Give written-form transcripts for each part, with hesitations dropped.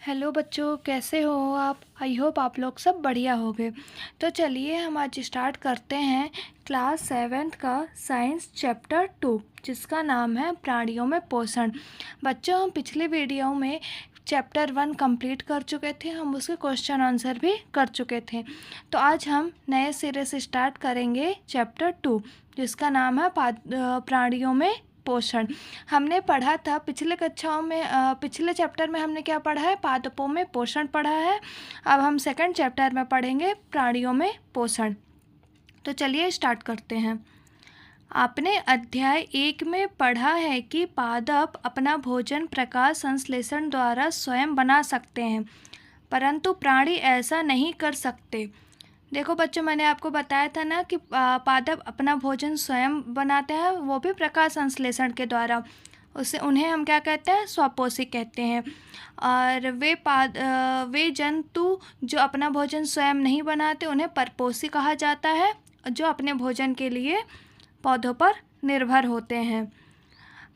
Hello बच्चों, कैसे हो आप? आई होप आप लोग सब बढ़िया होंगे। तो चलिए हम आज स्टार्ट करते हैं क्लास 7th का साइंस चैप्टर 2, जिसका नाम है प्राणियों में पोषण। बच्चों, हम पिछले वीडियो में चैप्टर 1 कंप्लीट कर चुके थे, हम उसके क्वेश्चन आंसर भी कर चुके थे। तो आज हम नए सिरे से स्टार्ट करेंगे चैप्टर 2, जिसका नाम है प्राणियों में पोषण। हमने पढ़ा था पिछले कक्षाओं में, पिछले चैप्टर में हमने क्या पढ़ा है? पादपों में पोषण पढ़ा है। अब हम सेकंड चैप्टर में पढ़ेंगे प्राणियों में पोषण। तो चलिए स्टार्ट करते हैं। आपने अध्याय 1 में पढ़ा है कि पादप अपना भोजन प्रकाश संश्लेषण द्वारा स्वयं बना सकते हैं, परंतु प्राणी ऐसा नहीं कर सकते। देखो बच्चों, मैंने आपको बताया था ना कि पादप अपना भोजन स्वयं बनाते हैं, वो भी प्रकाश संश्लेषण के द्वारा। उससे उन्हें हम क्या कहते हैं? स्वपोषी कहते हैं। और वे जंतु जो अपना भोजन स्वयं नहीं बनाते उन्हें परपोषी कहा जाता है, जो अपने भोजन के लिए पौधों पर निर्भर होते हैं।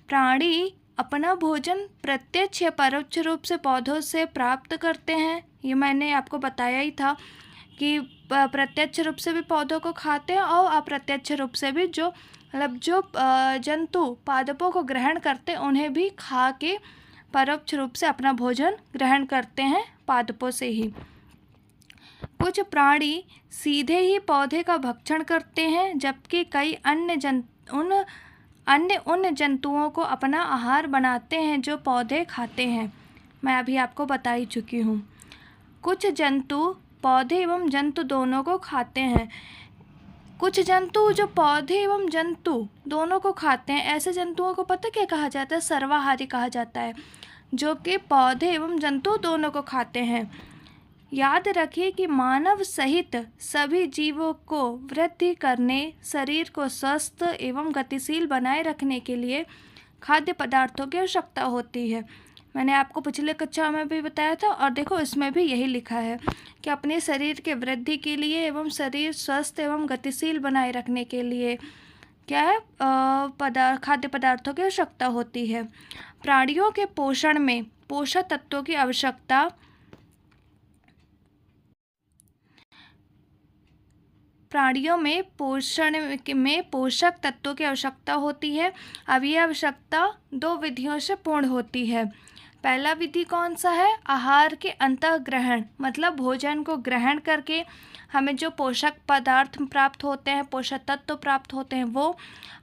प्राणी अपना भोजन प्रत्यक्ष या परोक्ष रूप से पौधों से प्राप्त करते हैं। ये मैंने आपको बताया ही था कि प्रत्यक्ष रूप से भी पौधों को खाते हैं और अप्रत्यक्ष रूप से भी, जो जंतु पादपों को ग्रहण करते हैं उन्हें भी खा के परोक्ष रूप से अपना भोजन ग्रहण करते हैं पादपों से ही। कुछ प्राणी सीधे ही पौधे का भक्षण करते हैं, जबकि कई उन जंतुओं को अपना आहार बनाते हैं जो पौधे खाते हैं। मैं अभी आपको बता ही चुकी हूँ। कुछ जंतु पौधे एवं जंतु दोनों को खाते हैं। कुछ जंतु जो पौधे एवं जंतु दोनों को खाते हैं, ऐसे जंतुओं को पता क्या कहा जाता है? सर्वाहारी कहा जाता है, जो कि पौधे एवं जंतु दोनों को खाते हैं। याद रखिए कि मानव सहित सभी जीवों को वृद्धि करने, शरीर को स्वस्थ एवं गतिशील बनाए रखने के लिए खाद्य पदार्थों की आवश्यकता होती है। मैंने आपको पिछले कक्षा में भी बताया था, और देखो इसमें भी यही लिखा है कि अपने शरीर के वृद्धि के लिए एवं शरीर स्वस्थ एवं गतिशील बनाए रखने के लिए क्या है? खाद्य पदार्थों की आवश्यकता होती है। प्राणियों के पोषण में पोषक तत्वों की आवश्यकता प्राणियों में पोषक तत्वों की आवश्यकता होती है। अब ये आवश्यकता 2 विधियों से पूर्ण होती है। पहला विधि कौन सा है? आहार के अंतःग्रहण, मतलब भोजन को ग्रहण करके हमें जो पोषक पदार्थ प्राप्त होते हैं, पोषक तत्व प्राप्त होते हैं वो।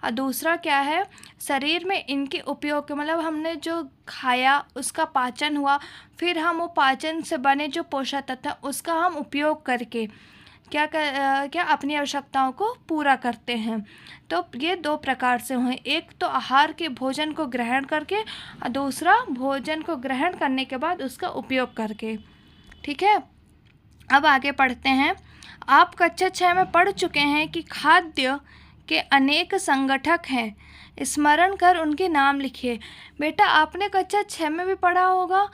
और दूसरा क्या है? शरीर में इनके उपयोग के, मतलब हमने जो खाया उसका पाचन हुआ, फिर हम वो पाचन से बने जो पोषक तत्व उसका हम उपयोग करके क्या अपनी आवश्यकताओं को पूरा करते हैं। तो ये 2 प्रकार से हुए, एक तो आहार के भोजन को ग्रहण करके, और दूसरा भोजन को ग्रहण करने के बाद उसका उपयोग करके। ठीक है, अब आगे पढ़ते हैं। आप कक्षा 6 में पढ़ चुके हैं कि खाद्य के अनेक संगठक हैं, स्मरण कर उनके नाम लिखिए। बेटा, आपने कक्षा 6 में भी पढ़ा होगा,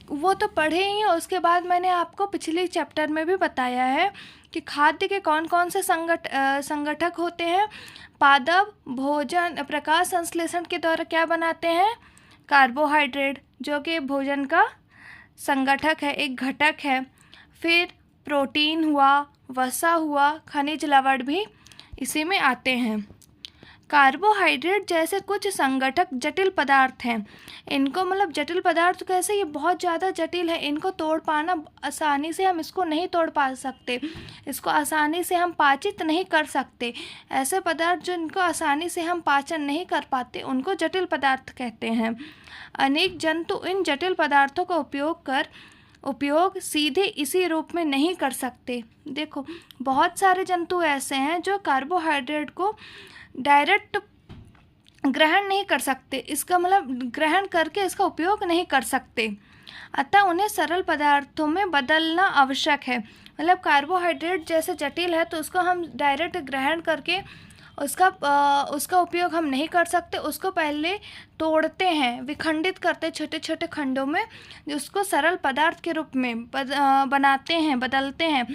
वो तो पढ़े ही हैं। उसके बाद मैंने आपको पिछले चैप्टर में भी बताया है कि खाद्य के कौन कौन से संगठक होते हैं। पादप भोजन प्रकाश संश्लेषण के द्वारा क्या बनाते हैं? कार्बोहाइड्रेट, जो कि भोजन का संगठक है, एक घटक है। फिर प्रोटीन हुआ, वसा हुआ, खनिज लवण भी इसी में आते हैं। कार्बोहाइड्रेट जैसे कुछ संगठक जटिल पदार्थ हैं। इनको, मतलब जटिल पदार्थ कैसे? ये बहुत ज़्यादा जटिल है, इनको तोड़ पाना आसानी से हम इसको नहीं तोड़ पा सकते, इसको आसानी से हम पाचित नहीं कर सकते। ऐसे पदार्थ जो इनको आसानी से हम पाचन नहीं कर पाते उनको जटिल पदार्थ कहते हैं। अनेक जंतु इन जटिल पदार्थों का उपयोग सीधे इसी रूप में नहीं कर सकते। देखो, बहुत सारे जंतु ऐसे हैं जो कार्बोहाइड्रेट को डायरेक्ट ग्रहण नहीं कर सकते, इसका मतलब ग्रहण करके इसका उपयोग नहीं कर सकते, अतः उन्हें सरल पदार्थों में बदलना आवश्यक है। मतलब कार्बोहाइड्रेट जैसे जटिल है तो उसको हम डायरेक्ट ग्रहण करके उसका उपयोग हम नहीं कर सकते, उसको पहले तोड़ते हैं, विखंडित करते छोटे छोटे खंडों में, उसको सरल पदार्थ के रूप में बनाते हैं, बदलते हैं,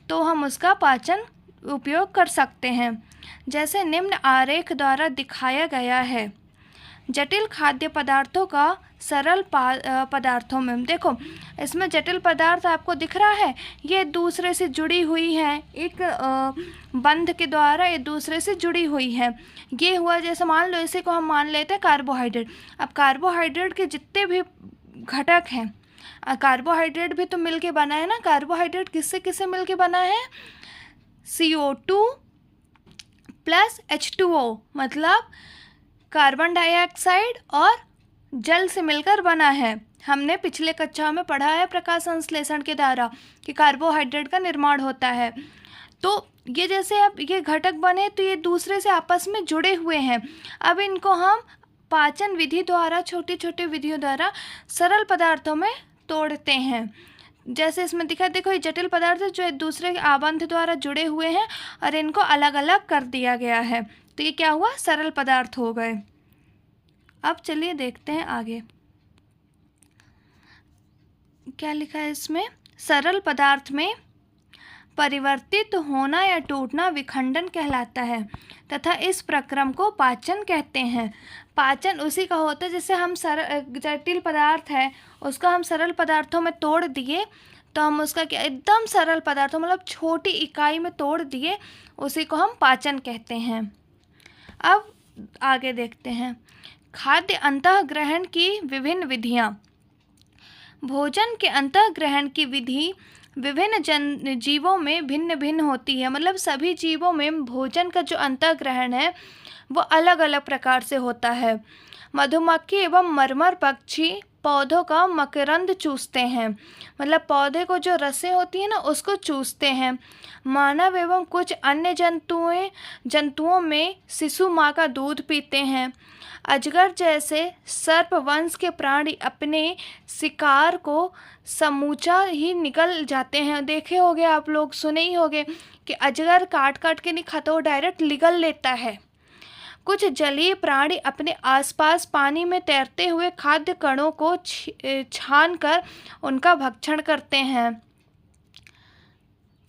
तो हम उसका पाचन उपयोग कर सकते हैं। जैसे निम्न आरेख द्वारा दिखाया गया है। जटिल खाद्य पदार्थों का सरल पदार्थों में। देखो इसमें जटिल पदार्थ आपको दिख रहा है, ये दूसरे से जुड़ी हुई है, एक बंध के द्वारा ये दूसरे से जुड़ी हुई है। ये हुआ, जैसे मान लो इसी को हम मान लेते हैं कार्बोहाइड्रेट। अब कार्बोहाइड्रेट के जितने भी घटक हैं, कार्बोहाइड्रेट भी तो मिलके बना है ना। कार्बोहाइड्रेट किससे किससे मिलके बना है? CO2 प्लस H2O, मतलब कार्बन डाइऑक्साइड और जल से मिलकर बना है। हमने पिछले कक्षा में पढ़ा है प्रकाश संश्लेषण के द्वारा कि कार्बोहाइड्रेट का निर्माण होता है। तो ये जैसे अब ये घटक बने तो ये दूसरे से आपस में जुड़े हुए हैं। अब इनको हम पाचन विधि द्वारा, छोटी छोटी विधियों द्वारा सरल पदार्थों में तोड़ते हैं। जैसे इसमें दिखा, देखो ये जटिल पदार्थ जो एक दूसरे के आबंध द्वारा जुड़े हुए हैं और इनको अलग अलग कर दिया गया है, तो ये क्या हुआ? सरल पदार्थ हो गए। अब चलिए देखते हैं आगे क्या लिखा है इसमें। सरल पदार्थ में परिवर्तित होना या टूटना विखंडन कहलाता है तथा इस प्रक्रम को पाचन कहते हैं। पाचन उसी का होता है जिससे हम जटिल पदार्थ है उसका हम सरल पदार्थों में तोड़ दिए, तो हम उसका क्या, एकदम सरल पदार्थों मतलब छोटी इकाई में तोड़ दिए, उसी को हम पाचन कहते हैं। अब आगे देखते हैं खाद्य अंतःग्रहण की विभिन्न विधियाँ। भोजन के अंतःग्रहण की विधि विभिन्न जीवों में भिन्न भिन्न होती है। मतलब सभी जीवों में भोजन का जो अंतःग्रहण है वो अलग अलग प्रकार से होता है। मधुमक्खी एवं मरमर पक्षी पौधों का मकरंद चूसते हैं, मतलब पौधे को जो रसें होती हैं ना उसको चूसते हैं। मानव एवं कुछ अन्य जंतुओं में शिशु माँ का दूध पीते हैं। अजगर जैसे सर्प वंश के प्राणी अपने शिकार को समूचा ही निगल जाते हैं। देखे होंगे आप लोग, सुने ही होंगे कि अजगर काट काट के नहीं खाता, वो डायरेक्ट निगल लेता है। कुछ जलीय प्राणी अपने आसपास पानी में तैरते हुए खाद्य कणों को छानकर उनका भक्षण करते हैं।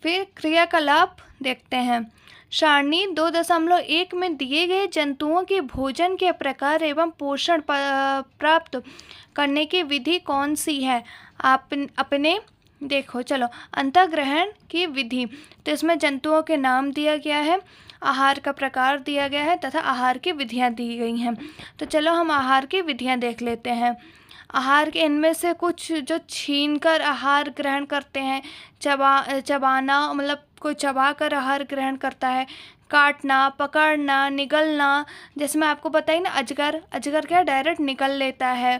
फिर क्रियाकलाप देखते हैं। सारणी 2.1 में दिए गए जंतुओं के भोजन के प्रकार एवं पोषण प्राप्त करने की विधि कौन सी है? आप अपने देखो, चलो अंतःग्रहण की विधि, तो इसमें जंतुओं के नाम दिया गया है, आहार का प्रकार दिया गया है तथा आहार की विधियां दी गई हैं। तो चलो हम आहार की विधियां देख लेते हैं। आहार के इनमें से कुछ जो छीनकर आहार ग्रहण करते हैं, चबाना मतलब कोई चबा कर आहार ग्रहण करता है, काटना, पकड़ना, निगलना, जैसे मैं आपको बताई ना अजगर क्या डायरेक्ट निगल लेता है।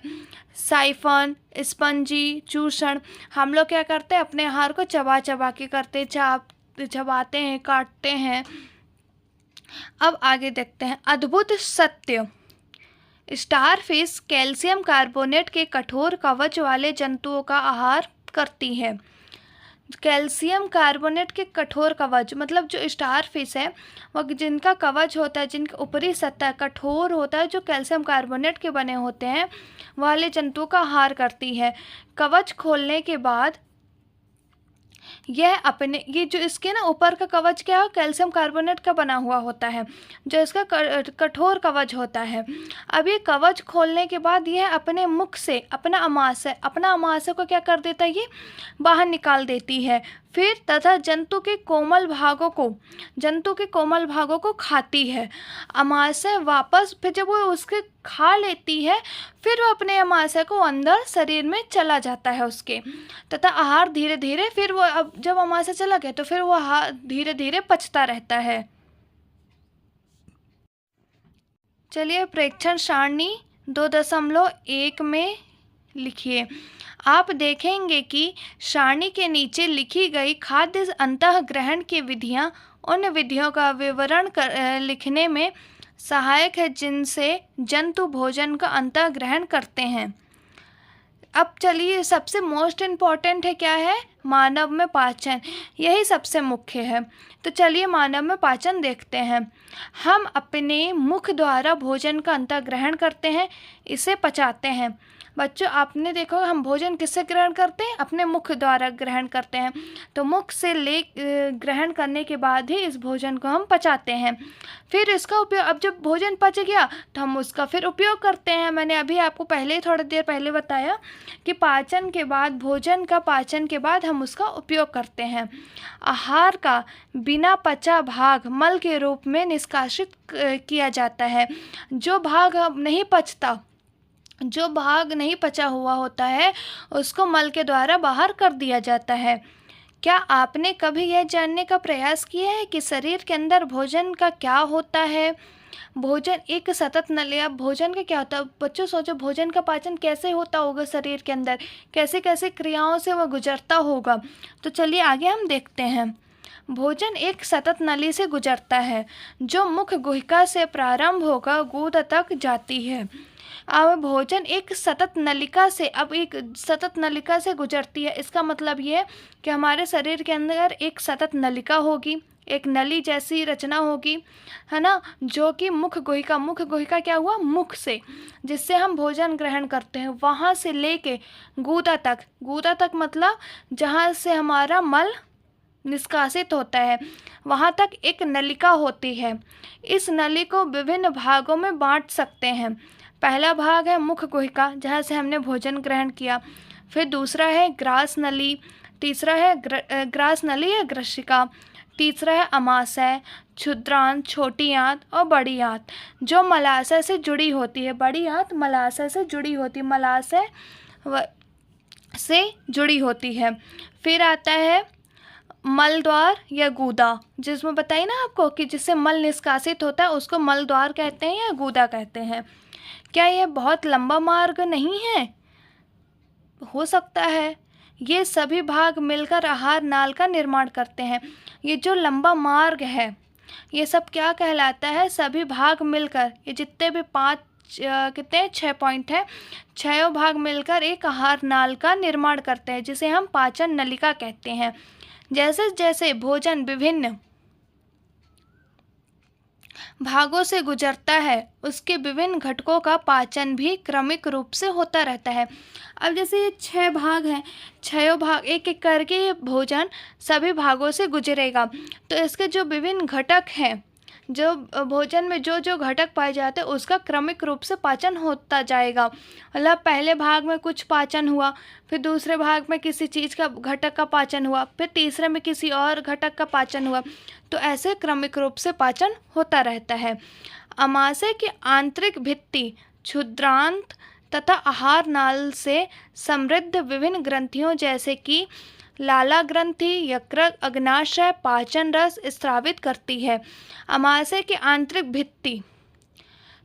साइफन, स्पंजी, चूषण, हम लोग क्या करते हैं अपने आहार को चबा चबा के करते, चबाते हैं, काटते हैं। अब आगे देखते हैं अद्भुत सत्य। स्टारफिश कैल्शियम कार्बोनेट के कठोर कवच वाले जंतुओं का आहार करती है। कैल्शियम कार्बोनेट के कठोर कवच मतलब जो स्टारफिश है वो जिनका कवच होता है, जिनका ऊपरी सतह कठोर होता है, जो कैल्शियम कार्बोनेट के बने होते हैं, वाले जंतुओं का आहार करती है। कवच खोलने के बाद यह अपने ये जो इसके ना ऊपर का कवच क्या है, कैल्शियम कार्बोनेट का बना हुआ होता है, जो इसका कठोर कवच होता है। अब ये कवच खोलने के बाद यह अपने मुख से अपना अमाशय को क्या कर देता है, ये बाहर निकाल देती है। फिर तथा जंतु के कोमल भागों को खाती है। अमाशय वापस फिर जब वो उसके खा लेती है फिर वो अपने अमाशय को अंदर शरीर में चला जाता है उसके, तथा आहार धीरे धीरे फिर वो अब जब अमाशय चला गया तो फिर वो आहार धीरे धीरे पचता रहता है। चलिए प्रेक्षण सारणी 2.1 में लिखिए। आप देखेंगे कि सारणी के नीचे लिखी गई खाद्य अंतःग्रहण की विधियां उन विधियों का विवरण लिखने में सहायक है जिनसे जंतु भोजन का अंतःग्रहण करते हैं। अब चलिए सबसे मोस्ट इम्पॉर्टेंट है, क्या है? मानव में पाचन, यही सबसे मुख्य है। तो चलिए मानव में पाचन देखते हैं। हम अपने मुख द्वारा भोजन का अंतःग्रहण करते हैं, इसे पचाते हैं। बच्चों आपने देखो हम भोजन किससे ग्रहण करते हैं, अपने मुख द्वारा ग्रहण करते हैं। तो मुख से ग्रहण करने के बाद ही इस भोजन को हम पचाते हैं। फिर इसका उपयोग, अब जब भोजन पच गया तो हम उसका फिर उपयोग करते हैं। मैंने अभी आपको पहले थोड़ी देर पहले बताया कि पाचन के बाद, भोजन का पाचन के बाद हम उसका उपयोग करते हैं। आहार का बिना पचा भाग मल के रूप में निष्कासित किया जाता है। जो भाग अब नहीं पचता, जो भाग नहीं पचा हुआ होता है, उसको मल के द्वारा बाहर कर दिया जाता है। क्या आपने कभी यह जानने का प्रयास किया है कि शरीर के अंदर भोजन का क्या होता है? भोजन एक सतत नली। अब भोजन का क्या होता है बच्चों, सोचो भोजन का पाचन कैसे होता होगा शरीर के अंदर, कैसे कैसे क्रियाओं से वह गुजरता होगा। तो चलिए आगे हम देखते हैं। भोजन एक सतत नली से गुजरता है जो मुख गुहिका से प्रारंभ होकर गुदा तक जाती है। अब भोजन एक सतत नलिका से, अब एक सतत नलिका से गुजरती है, इसका मतलब ये है कि हमारे शरीर के अंदर एक सतत नलिका होगी, एक नली जैसी रचना होगी, है ना, जो कि मुख गुहिका, मुख गुहिका क्या हुआ, मुख से, जिससे हम भोजन ग्रहण करते हैं, वहाँ से लेके गूदा तक, गूदा तक मतलब जहाँ से हमारा मल निष्कासित होता है, वहाँ तक एक नलिका होती है। इस नली को विभिन्न भागों में बांट सकते हैं। पहला भाग है मुख गुहिका, जहाँ से हमने भोजन ग्रहण किया। फिर दूसरा है ग्रास नली, तीसरा है ग्रास नली या ग्रशिका, तीसरा है अमाशय, क्षुद्रांत, छोटी आंत और बड़ी आंत, जो मलाशय से जुड़ी होती है। बड़ी आंत मलाशय से जुड़ी होती है, मलाशय से जुड़ी होती है। फिर आता है मल द्वार या गूदा, जिसमें बताइए ना आपको कि जिससे मल निष्कासित होता है उसको मल द्वार कहते हैं या गूदा कहते हैं। क्या यह बहुत लंबा मार्ग नहीं है? हो सकता है। ये सभी भाग मिलकर आहार नाल का निर्माण करते हैं। ये जो लंबा मार्ग है, ये सब क्या कहलाता है? सभी भाग मिलकर, ये जितने भी कितने 6 पॉइंट है, 6 भाग मिलकर एक आहार नाल का निर्माण करते हैं, जिसे हम पाचन नलिका कहते हैं। जैसे जैसे भोजन विभिन्न भागों से गुजरता है, उसके विभिन्न घटकों का पाचन भी क्रमिक रूप से होता रहता है। अब जैसे ये 6 भाग हैं, 6 भाग एक एक करके ये भोजन सभी भागों से गुजरेगा, तो इसके जो विभिन्न घटक हैं, जो भोजन में जो जो घटक पाए जाते हैं, उसका क्रमिक रूप से पाचन होता जाएगा। मतलब पहले भाग में कुछ पाचन हुआ, फिर दूसरे भाग में किसी चीज़ का घटक का पाचन हुआ, फिर तीसरे में किसी और घटक का पाचन हुआ, तो ऐसे क्रमिक रूप से पाचन होता रहता है। अमाशय की आंतरिक भित्ति क्षुद्रांत तथा आहार नाल से समृद्ध विभिन्न ग्रंथियों जैसे कि लाला ग्रंथि, यकृत, अग्नाशय, पाचन रस स्रावित करती है। अमाशय की आंतरिक भित्ति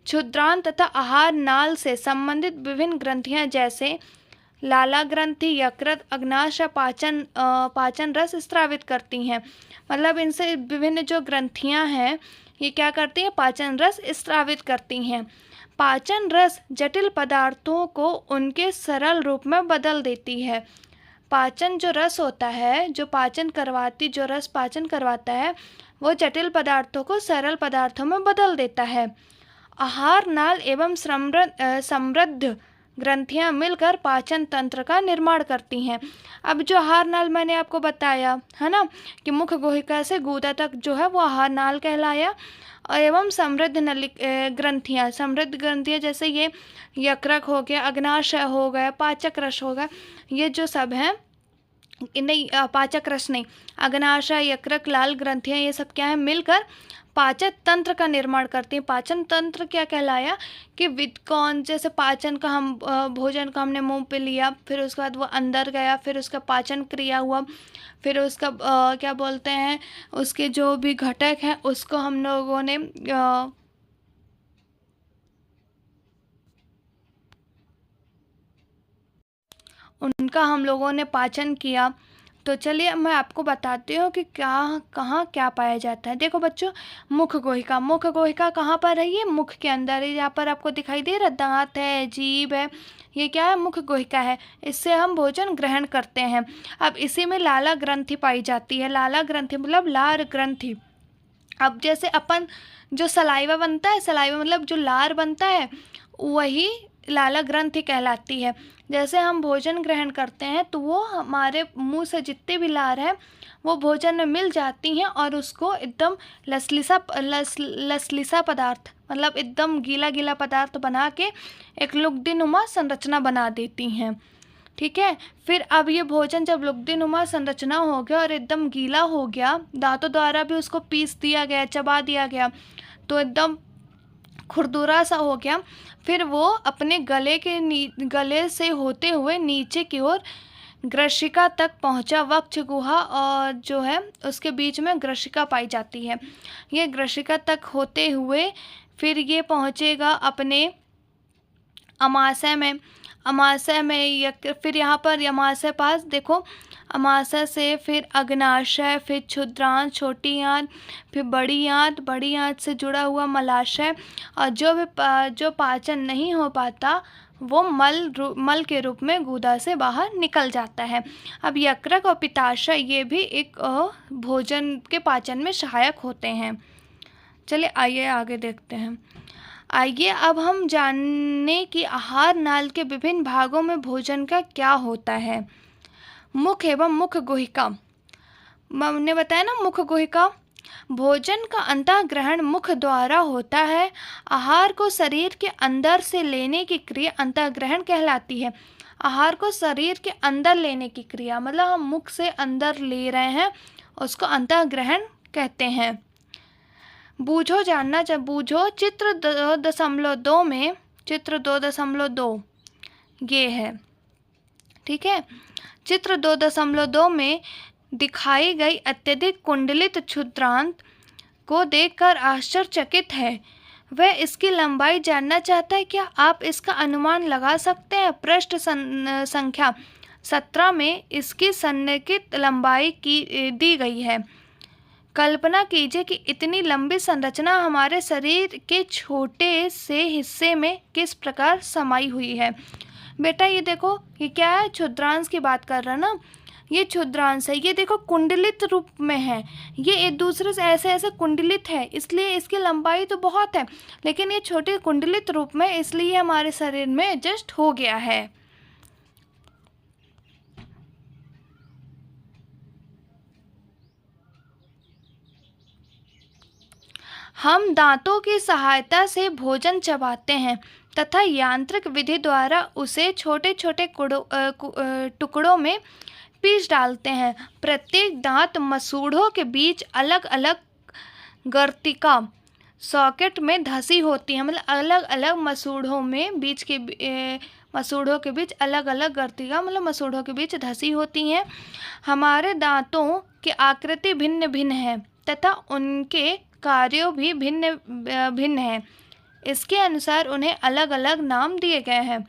क्षुद्रांत तथा आहार नाल से संबंधित विभिन्न ग्रंथियां जैसे लाला ग्रंथि, यकृत, अग्नाशय, पाचन रस स्रावित करती हैं। मतलब इनसे विभिन्न जो ग्रंथियां हैं, ये क्या करती हैं? पाचन रस स्रावित करती हैं। पाचन रस जटिल पदार्थों को उनके सरल रूप में बदल देती है। पाचन जो रस होता है, जो रस पाचन करवाता है, वो जटिल पदार्थों को सरल पदार्थों में बदल देता है। आहार नाल एवं समृद्ध ग्रंथियां मिलकर पाचन तंत्र का निर्माण करती हैं। अब जो आहार नाल मैंने आपको बताया है ना, कि मुख गुहिका से गूदा तक जो है वो आहार नाल कहलाया, एवं समृद्ध समृद्ध ग्रंथियां जैसे ये यकृत हो गया, अग्नाशय हो गया, पाचक रस हो गया, ये जो सब हैं, नहीं पाचक रस नहीं, अग्नाशय, यकृत, लाल ग्रंथियां, ये सब क्या है? मिलकर पाचन तंत्र का निर्माण करती हैं। पाचन तंत्र क्या कहलाया कि कौन जैसे पाचन का हम भोजन का हमने मुंह पे लिया, फिर उसके बाद वो अंदर गया, फिर उसका पाचन क्रिया हुआ, फिर उसका क्या बोलते हैं, उसके जो भी घटक हैं उसको हम लोगों ने उनका हम लोगों ने पाचन किया। तो चलिए मैं आपको बताती हूँ कि कहाँ क्या पाया जाता है। देखो बच्चों, मुख गुहिका कहाँ पर है? ये मुख के अंदर है। यहाँ पर आपको दिखाई दे रहा, दांत है, जीभ है, ये क्या है? मुख गुहिका है। इससे हम भोजन ग्रहण करते हैं। अब इसी में लाला ग्रंथि पाई जाती है। लाला ग्रंथि मतलब लार ग्रंथि। अब जैसे अपन जो सलाइवा बनता है, सलाइवा मतलब जो लार बनता है, वही लाला ग्रंथि कहलाती है। जैसे हम भोजन ग्रहण करते हैं तो वो हमारे मुंह से जितने भी लार है वो भोजन में मिल जाती हैं और उसको एकदम लसलीसा पदार्थ, मतलब एकदम गीला गीला पदार्थ बना के एक लुगदीनुमा संरचना बना देती हैं। ठीक है, फिर अब ये भोजन जब लुगदीनुमा संरचना हो गया और एकदम गीला हो गया, दांतों द्वारा भी उसको पीस दिया गया, चबा दिया गया, तो एकदम खुरदुरा सा हो गया। फिर वो अपने गले से होते हुए नीचे की ओर ग्रशिका तक पहुंचा। वक्ष गुहा और जो है उसके बीच में ग्रशिका पाई जाती है। ये ग्रशिका तक होते हुए फिर ये पहुंचेगा अपने अमाशय में। फिर यहाँ पर अमाशय पास देखो, अमाशय से फिर अग्नाशय, फिर क्षुद्रांत, छोटी आंत, फिर बड़ी आंत से जुड़ा हुआ मलाशय, और जो पाचन नहीं हो पाता वो मल के रूप में गुदा से बाहर निकल जाता है। अब यकृत और पित्ताशय ये भी एक भोजन के पाचन में सहायक होते हैं। चलिए आइए आगे देखते हैं। आइए अब हम जाने कि आहार नाल के विभिन्न भागों में भोजन का क्या होता है। मुख एवं मुख गुहिका, हमने बताया ना, मुख गुहिका। भोजन का अंतःग्रहण मुख द्वारा होता है। आहार को शरीर के अंदर से लेने की क्रिया अंतःग्रहण कहलाती है। आहार को शरीर के अंदर लेने की क्रिया मतलब हम मुख से अंदर ले रहे हैं, उसको अंतःग्रहण कहते हैं। बूझो जानना जब बूझो चित्र 2.2 में, चित्र 2.2 ये है। ठीक है, चित्र 2.2 में दिखाई गई अत्यधिक कुंडलित क्षुद्रांत को देखकर आश्चर्यचकित है। वह इसकी लंबाई जानना चाहता है। क्या आप इसका अनुमान लगा सकते हैं? पृष्ठ संख्या 17 में इसकी सन्निहित लंबाई की दी गई है। कल्पना कीजिए कि इतनी लंबी संरचना हमारे शरीर के छोटे से हिस्से में किस प्रकार समाई हुई है। बेटा ये देखो, ये क्या है? क्षुद्रांश की बात कर रहा है ना, ये क्षुद्रांश है। ये देखो कुंडलित रूप में है, ये एक दूसरे से ऐसे ऐसे कुंडलित है, इसलिए इसकी लंबाई तो बहुत है, लेकिन ये छोटे कुंडलित रूप में, इसलिए हमारे शरीर में एडजस्ट हो गया है। हम दांतों की सहायता से भोजन चबाते हैं तथा यांत्रिक विधि द्वारा उसे छोटे छोटे टुकड़ों में पीस डालते हैं। प्रत्येक दांत मसूड़ों के बीच अलग अलग गर्तिका सॉकेट में धसी होती है, मतलब अलग अलग मसूड़ों के बीच अलग अलग गर्तिका मतलब मसूड़ों के बीच धसी होती हैं। हमारे दांतों की आकृति भिन्न भिन्न है तथा उनके कार्यों भी भिन्न भिन्न है। इसके अनुसार उन्हें अलग अलग नाम दिए गए हैं।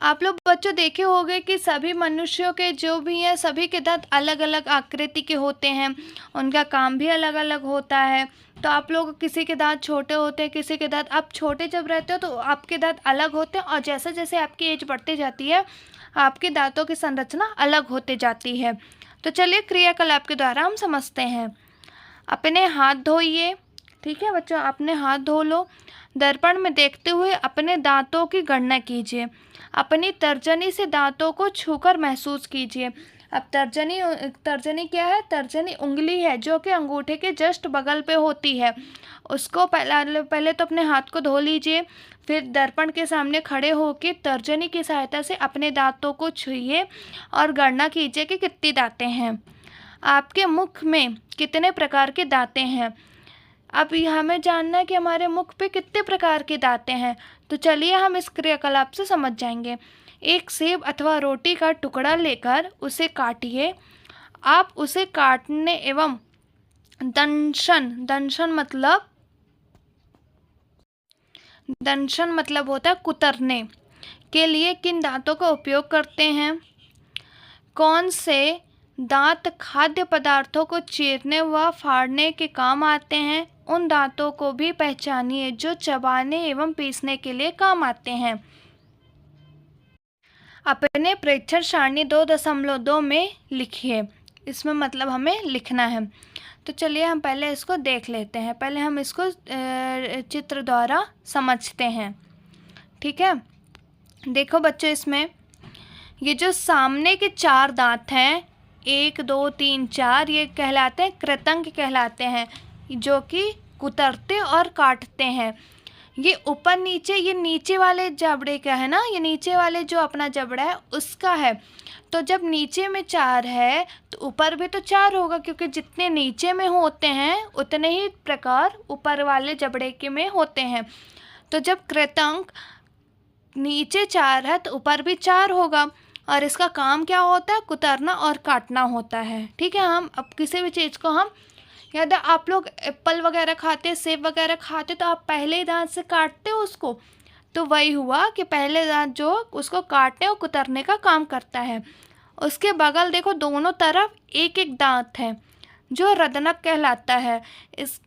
आप लोग बच्चों देखे होंगे कि सभी मनुष्यों के जो भी हैं सभी के दांत अलग अलग आकृति के होते हैं, उनका काम भी अलग अलग होता है। तो आप लोग किसी के दांत छोटे होते हैं, किसी के दांत, आप छोटे जब रहते हो तो आपके दांत अलग होते हैं, और जैसे जैसे आपकी एज बढ़ती जाती है आपके दांतों की संरचना अलग होते जाती है। तो चलिए क्रियाकलाप के द्वारा हम समझते हैं। अपने हाथ धोइए। ठीक है बच्चों, अपने हाथ धो लो। दर्पण में देखते हुए अपने दांतों की गणना कीजिए। अपनी तर्जनी से दांतों को छूकर महसूस कीजिए। अब तर्जनी क्या है? तर्जनी उंगली है जो कि अंगूठे के जस्ट बगल पे होती है। उसको पहले तो अपने हाथ को धो लीजिए, फिर दर्पण के सामने खड़े होकर तर्जनी की सहायता से अपने दांतों को छूइए और गणना कीजिए कि कितनी दांतें हैं। आपके मुख में कितने प्रकार के दांतें हैं? अब हमें जानना है कि हमारे मुख पे कितने प्रकार के दांतें हैं। तो चलिए हम इस क्रियाकलाप से समझ जाएंगे। एक सेब अथवा रोटी का टुकड़ा लेकर उसे काटिए। आप उसे काटने एवं दंशन मतलब होता है कुतरने के लिए किन दांतों का उपयोग करते हैं? कौन से दांत खाद्य पदार्थों को चीरने व फाड़ने के काम आते हैं? उन दांतों को भी पहचानिए जो चबाने एवं पीसने के लिए काम आते हैं। अपने प्रेक्षण सारणी 2.2 में लिखिए। इसमें मतलब हमें लिखना है। तो चलिए हम पहले इसको देख लेते हैं। पहले हम इसको चित्र द्वारा समझते हैं। ठीक है। देखो बच्चों, इसमें ये जो सामने के 4 दांत हैं, 1 2 3 4, ये कहलाते हैं कृतंक कहलाते हैं, जो कि कुतरते और काटते हैं। ये ऊपर नीचे, ये नीचे वाले जबड़े का है ना, ये नीचे वाले जो अपना जबड़ा है उसका है। तो जब नीचे में 4 है तो ऊपर भी तो 4 होगा, क्योंकि जितने नीचे में होते हैं उतने ही प्रकार ऊपर वाले जबड़े के में होते हैं। तो जब कृतंक नीचे 4 है तो ऊपर भी 4 होगा, और इसका काम क्या होता है? कुतरना और काटना होता है। ठीक है। हम अब किसी भी चीज़ को हम, याद है आप लोग एप्पल वगैरह खाते, सेब वगैरह खाते, तो आप पहले ही दांत से काटते हो उसको, तो वही हुआ कि पहले दांत जो उसको काटने और कुतरने का काम करता है। उसके बगल देखो, दोनों तरफ एक एक दांत है जो रदनक कहलाता है।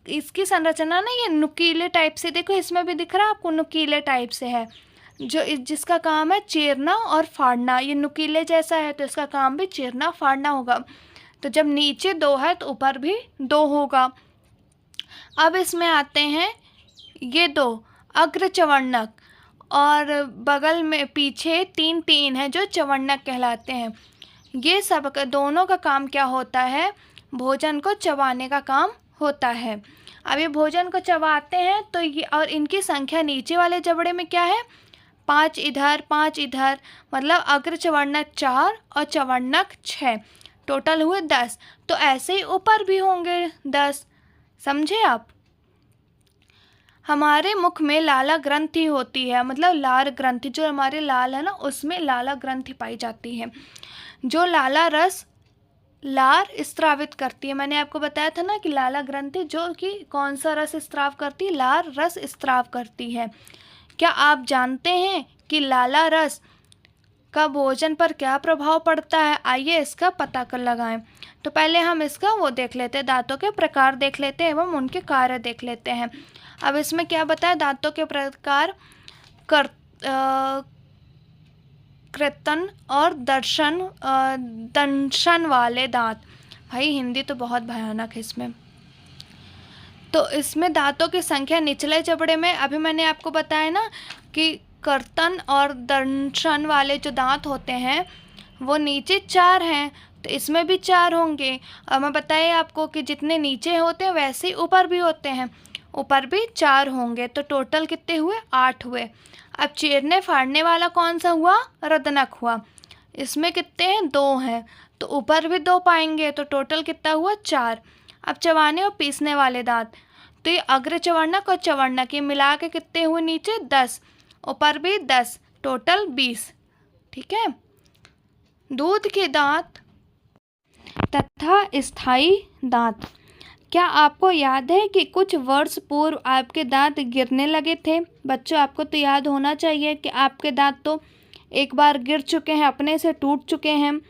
इसकी संरचना ना ये नुकीले टाइप से, देखो इसमें भी दिख रहा है आपको, नुकीले टाइप से है, जिसका काम है चीरना और फाड़ना। ये नुकीले जैसा है तो इसका काम भी चीरना फाड़ना होगा। तो जब नीचे 2 है तो ऊपर भी 2 होगा। अब इसमें आते हैं ये 2 अग्र चवर्णक, और बगल में पीछे 3 है जो चवर्णक कहलाते हैं। ये सब दोनों का काम क्या होता है? भोजन को चबाने का काम होता है। अब ये भोजन को चबाते हैं तो ये, और इनकी संख्या नीचे वाले जबड़े में क्या है? 5 इधर 5 इधर, मतलब अग्र चवर्णक 4 और चवर्णक 6, टोटल हुए 10। तो ऐसे ही ऊपर भी होंगे 10, समझे आप? हमारे मुख में लाला ग्रंथि होती है, मतलब लार ग्रंथि, जो हमारे लाल है ना उसमें लाला ग्रंथि पाई जाती है, जो लाला रस लार स्त्रावित करती है। मैंने आपको बताया था ना कि लाला ग्रंथि जो कि कौन सा रस स्त्राव करती है? लार रस स्त्राव करती है। क्या आप जानते हैं कि लाला रस का भोजन पर क्या प्रभाव पड़ता है? आइए इसका पता कर लगाएं। तो पहले हम इसका वो देख लेते हैं, दांतों के प्रकार देख लेते हैं एवं उनके कार्य देख लेते हैं। अब इसमें क्या बताया? दांतों के प्रकार कृतन और दंशन वाले दांत। भाई हिंदी तो बहुत भयानक है इसमें। तो इसमें दांतों की संख्या निचले जबड़े में, अभी मैंने आपको बताया ना कि कर्तन और दंशन वाले जो दांत होते हैं वो नीचे 4 हैं, तो इसमें भी 4 होंगे। और मैं बताया आपको कि जितने नीचे होते हैं वैसे ही ऊपर भी होते हैं, ऊपर भी 4 होंगे। तो टोटल कितने हुए? 8 हुए। अब चीरने फाड़ने वाला कौन सा हुआ? रदनक हुआ। इसमें कितने हैं? 2 हैं, तो ऊपर भी 2 पाएंगे, तो टोटल कितना हुआ? 4। अब चबाने और पीसने वाले दांत, तो ये अग्र चवर्णक और चवर्णक, ये मिला के कितने हुए? नीचे 10, ऊपर भी 10, टोटल 20। ठीक है। दूध के दांत तथा स्थायी दांत। क्या आपको याद है कि कुछ वर्ष पूर्व आपके दांत गिरने लगे थे? बच्चों आपको तो याद होना चाहिए कि आपके दांत तो एक बार गिर चुके हैं, अपने से टूट चुके हैं।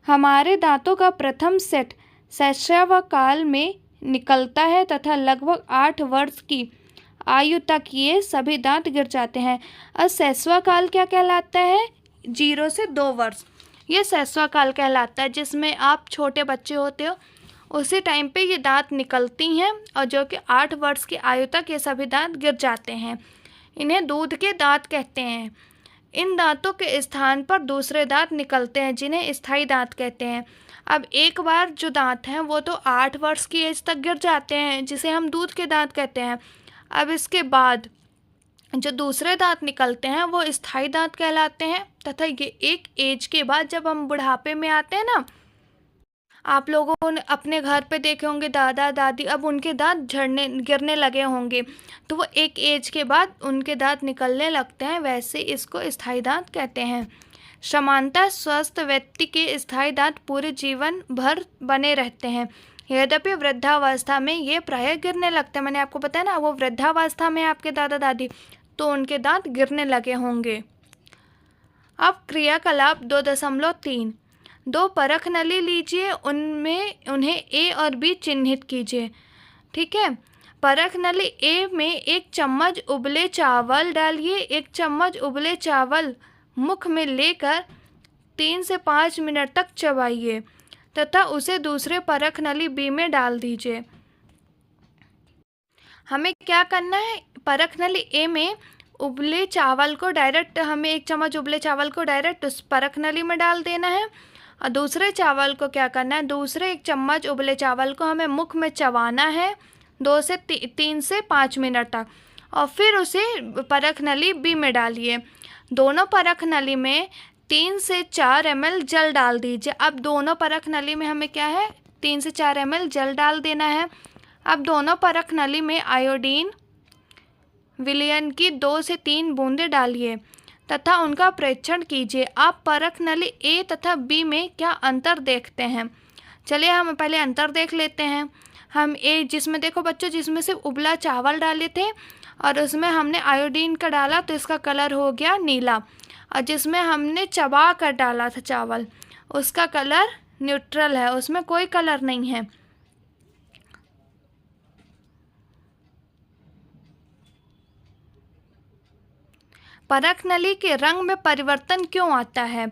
हमारे दांतों का प्रथम सेट शैशवकाल में निकलता है तथा लगभग 8 वर्ष की आयु तक ये सभी दांत गिर जाते हैं। और शैशवकाल क्या कहलाता है? 0 से 2 वर्ष, ये शैशवकाल कहलाता है, जिसमें आप छोटे बच्चे होते हो उसी टाइम पे ये दांत निकलती हैं, और जो कि 8 वर्ष की आयु तक ये सभी दांत गिर जाते हैं। इन्हें दूध के दांत कहते हैं। इन दांतों के स्थान पर दूसरे दांत निकलते हैं, जिन्हें स्थायी दांत कहते हैं। अब एक बार जो दांत हैं वो तो 8 वर्ष की एज तक गिर जाते हैं, जिसे हम दूध के दांत कहते हैं। अब इसके बाद जो दूसरे दांत निकलते हैं वो स्थायी दांत कहलाते हैं, तथा ये एक एज के बाद, जब हम बुढ़ापे में आते हैं ना, आप लोगों ने अपने घर पे देखे होंगे दादा दादी, अब उनके दांत झड़ने गिरने लगे होंगे, तो वो एक एज के बाद उनके दांत निकलने लगते हैं, वैसे इसको स्थायी दांत कहते हैं। समानतः स्वस्थ व्यक्ति के स्थायी दांत पूरे जीवन भर बने रहते हैं, यद्यपि वृद्धावस्था में ये प्रायः गिरने लगते हैं। मैंने आपको बताया ना, वो वृद्धावस्था में आपके दादा दादी, तो उनके दांत गिरने लगे होंगे। अब क्रियाकलाप 2.3, 2 परख नली लीजिए, उनमें उन्हें ए और बी चिन्हित कीजिए। ठीक है। परख नली ए में 1 चम्मच उबले चावल डालिए। 1 चम्मच उबले चावल मुख में लेकर 3 से 5 मिनट तक चबाइए तथा उसे दूसरे परख नली बी में डाल दीजिए। हमें क्या करना है? परख नली ए में उबले चावल को डायरेक्ट हमें 1 चम्मच उबले चावल को डायरेक्ट उस परख नली में डाल देना है और दूसरे चावल को क्या करना है, दूसरे 1 चम्मच उबले चावल को हमें मुख में चबाना है 3 से 5 मिनट तक और फिर उसे परख नली बी में डालिए। दोनों परख नली में 3 से 4 ml जल डाल दीजिए। अब दोनों परख नली में हमें क्या है, 3 से 4 ml जल डाल देना है। अब दोनों परख नली में आयोडीन विलयन की 2 से 3 बूंदें डालिए तथा उनका परीक्षण कीजिए। आप परख नली ए तथा बी में क्या अंतर देखते हैं? चलिए हम पहले अंतर देख लेते हैं। हम ए जिसमें देखो बच्चों, जिसमें सिर्फ उबला चावल डाले थे और उसमें हमने आयोडीन का डाला तो इसका कलर हो गया नीला, और जिसमें हमने चबा कर डाला था चावल उसका कलर न्यूट्रल है, उसमें कोई कलर नहीं है। परख नली के रंग में परिवर्तन क्यों आता है?